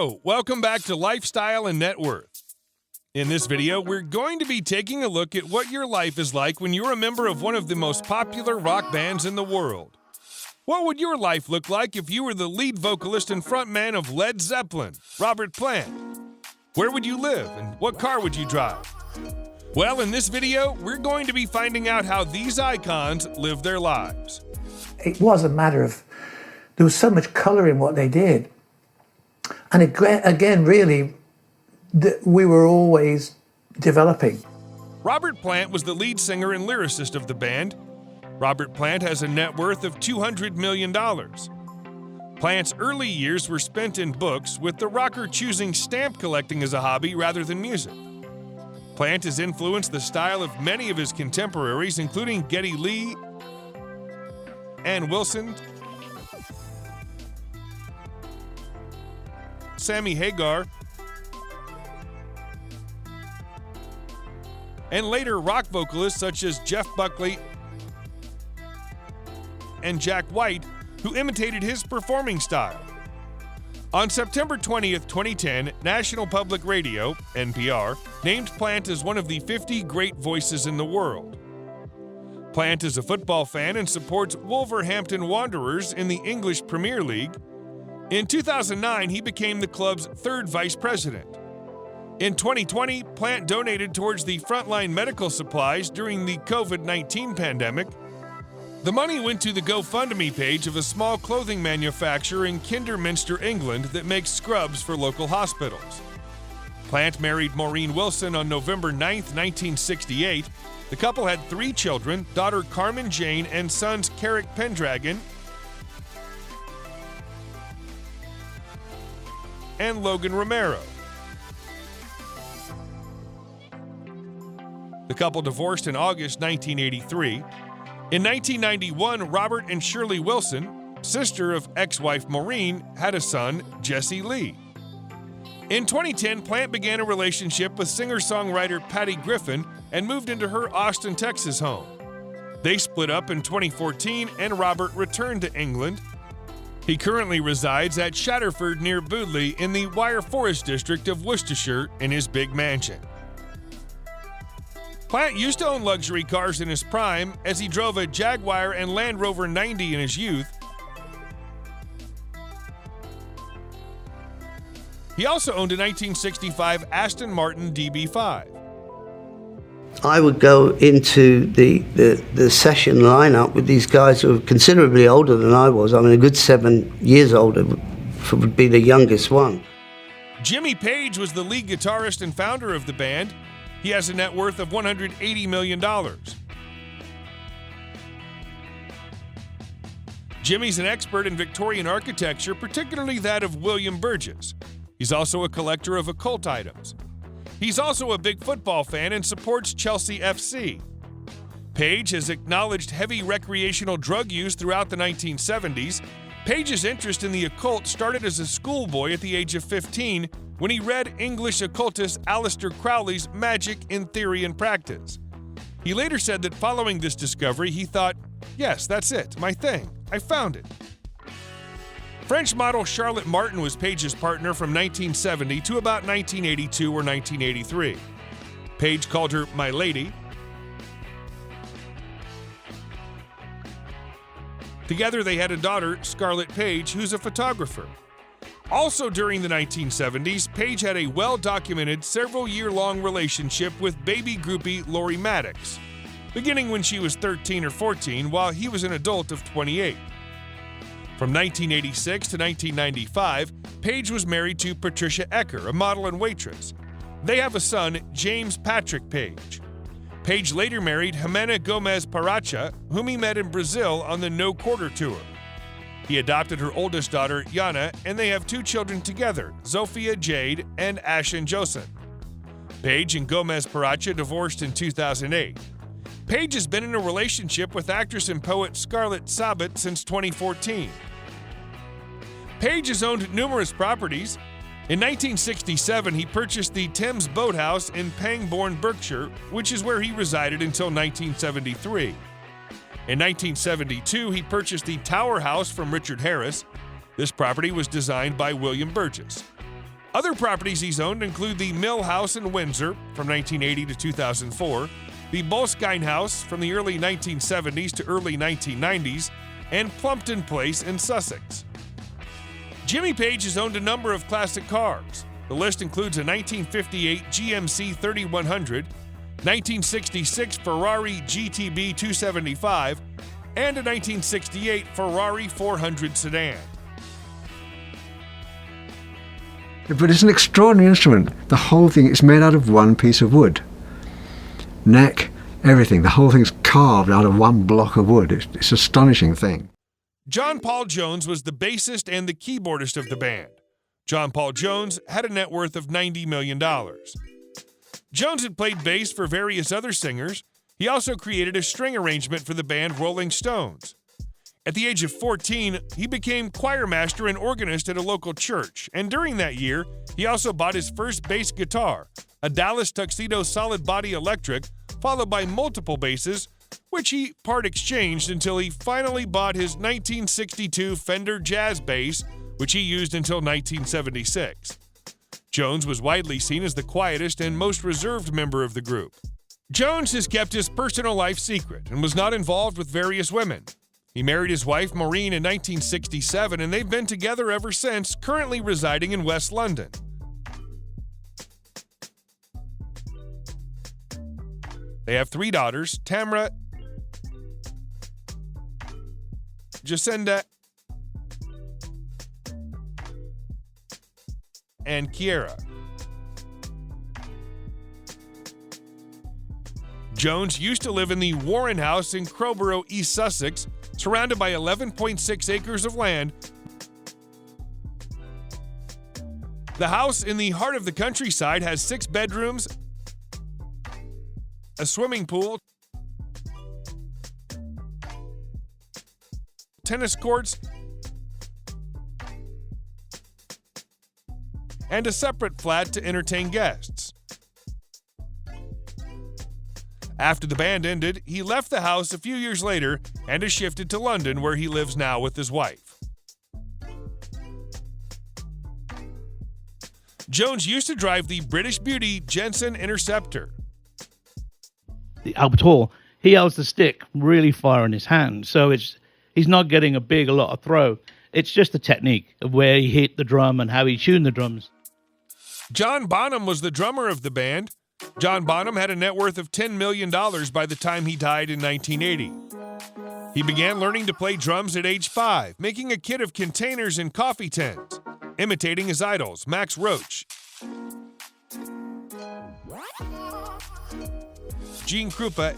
Hello, welcome back to Lifestyle and Net Worth. In this video, we're going to be taking a look at what your life is like when you're a member of one of the most popular rock bands in the world. What would your life look like if you were the lead vocalist and frontman of Led Zeppelin, Robert Plant? Where would you live and what car would you drive? Well, in this video, we're going to be finding out how these icons live their lives. It was a matter of, there was so much colour in what they did. And again, really, we were always developing. Robert Plant was the lead singer and lyricist of the band. Robert Plant has a net worth of $200 million. Plant's early years were spent in books, with the rocker choosing stamp collecting as a hobby rather than music. Plant has influenced the style of many of his contemporaries, including Geddy Lee, Ann Wilson, Sammy Hagar, and later rock vocalists such as Jeff Buckley and Jack White, who imitated his performing style. On September 20th, 2010, National Public Radio, NPR, named Plant as one of the 50 great voices in the world. Plant is a football fan and supports Wolverhampton Wanderers in the English Premier League. In 2009, he became the club's third vice president. In 2020, Plant donated towards the frontline medical supplies during the COVID-19 pandemic. The money went to the GoFundMe page of a small clothing manufacturer in Kidderminster, England that makes scrubs for local hospitals. Plant married Maureen Wilson on November 9, 1968. The couple had 3 children, daughter Carmen Jane and sons Carrick Pendragon and Logan Romero. The couple divorced in August 1983. In 1991, Robert and Shirley Wilson, sister of ex-wife Maureen, had a son, Jesse Lee. In 2010, Plant began a relationship with singer-songwriter Patty Griffin and moved into her Austin, Texas home. They split up in 2014 and Robert returned to England. He currently resides at Shatterford near Boodley in the Wyre Forest district of Worcestershire in his big mansion. Plant used to own luxury cars in his prime, as he drove a Jaguar and Land Rover 90 in his youth. He also owned a 1965 Aston Martin DB5. I would go into the session lineup with these guys who were considerably older than I was. I mean, a good 7 years older would be the youngest one. Jimmy Page was the lead guitarist and founder of the band. He has a net worth of $180 million. Jimmy's an expert in Victorian architecture, particularly that of William Burgess. He's also a collector of occult items. He's also a big football fan and supports Chelsea FC. Page has acknowledged heavy recreational drug use throughout the 1970s. Page's interest in the occult started as a schoolboy at the age of 15 when he read English occultist Aleister Crowley's Magic in Theory and Practice. He later said that following this discovery, he thought, "Yes, that's it, my thing. I found it." French model Charlotte Martin was Page's partner from 1970 to about 1982 or 1983. Page called her "my lady." Together they had a daughter, Scarlett Page, who's a photographer. Also during the 1970s, Page had a well-documented several-year-long relationship with baby groupie Lori Maddox, beginning when she was 13 or 14 while he was an adult of 28. From 1986 to 1995, Page was married to Patricia Ecker, a model and waitress. They have a son, James Patrick Page. Page later married Jimena Gomez Paracha, whom he met in Brazil on the No Quarter Tour. He adopted her oldest daughter, Yana, and they have 2 children together, Zofia Jade and Ashen Josen. Page and Gomez Paracha divorced in 2008. Page has been in a relationship with actress and poet Scarlett Sabat since 2014. Page has owned numerous properties. In 1967, he purchased the Thames Boathouse in Pangbourne, Berkshire, which is where he resided until 1973. In 1972, he purchased the Tower House from Richard Harris. This property was designed by William Burgess. Other properties he's owned include the Mill House in Windsor from 1980 to 2004, the Boleskine House from the early 1970s to early 1990s, and Plumpton Place in Sussex. Jimmy Page has owned a number of classic cars. The list includes a 1958 GMC 3100, 1966 Ferrari GTB 275, and a 1968 Ferrari 400 sedan. But it's an extraordinary instrument. The whole thing is made out of one piece of wood. Neck, everything. The whole thing's carved out of one block of wood. It's an astonishing thing. John Paul Jones was the bassist and the keyboardist of the band. John Paul Jones had a net worth of $90 million. Jones had played bass for various other singers. He also created a string arrangement for the band Rolling Stones. At the age of 14, he became choir master and organist at a local church, and during that year, he also bought his first bass guitar, a Dallas Tuxedo Solid Body Electric, followed by multiple basses, which he part-exchanged until he finally bought his 1962 Fender Jazz bass, which he used until 1976. Jones was widely seen as the quietest and most reserved member of the group. Jones has kept his personal life secret and was not involved with various women. He married his wife Maureen in 1967, and they've been together ever since, currently residing in West London. They have 3 daughters, Tamra, Jacinda, and Kiera. Jones used to live in the Warren House in Crowborough, East Sussex, surrounded by 11.6 acres of land. The house in the heart of the countryside has 6 bedrooms, a swimming pool, tennis courts, and a separate flat to entertain guests. After the band ended, he left the house a few years later and has shifted to London, where he lives now with his wife. Jones used to drive the British Beauty Jensen Interceptor. The Albertor, he holds the stick really far in his hand, so he's not getting a lot of throw. It's just the technique of where he hit the drum and how he tuned the drums. John Bonham was the drummer of the band. John Bonham had a net worth of $10 million by the time he died in 1980. He began learning to play drums at age 5, making a kit of containers and coffee tins, imitating his idols, Max Roach, Gene Krupa,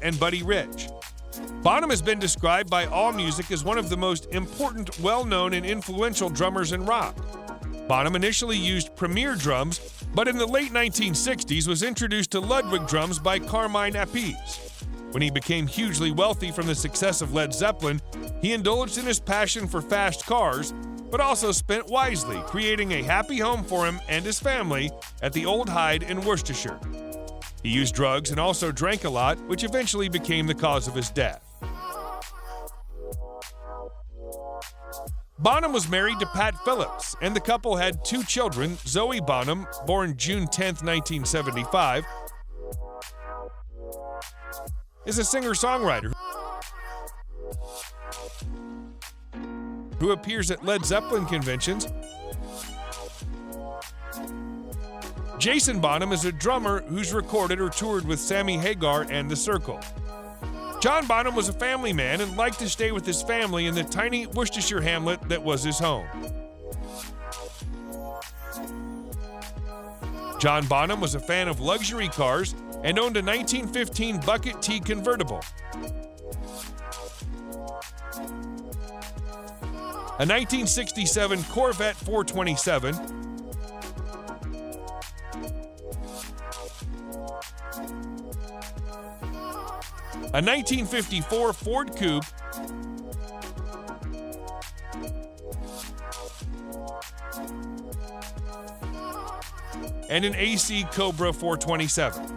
and Buddy Rich. Bonham has been described by AllMusic as one of the most important, well-known, and influential drummers in rock. Bonham initially used Premier drums, but in the late 1960s was introduced to Ludwig drums by Carmine Appice. When he became hugely wealthy from the success of Led Zeppelin, he indulged in his passion for fast cars, but also spent wisely, creating a happy home for him and his family at the Old Hyde in Worcestershire. He used drugs and also drank a lot, which eventually became the cause of his death. Bonham was married to Pat Phillips, and the couple had 2 children. Zoe Bonham, born June 10, 1975, is a singer-songwriter who appears at Led Zeppelin conventions. Jason Bonham is a drummer who's recorded or toured with Sammy Hagar and The Circle. John Bonham was a family man and liked to stay with his family in the tiny Worcestershire hamlet that was his home. John Bonham was a fan of luxury cars and owned a 1915 Bucket T convertible, a 1967 Corvette 427, a 1954 Ford Coupe, and an AC Cobra 427.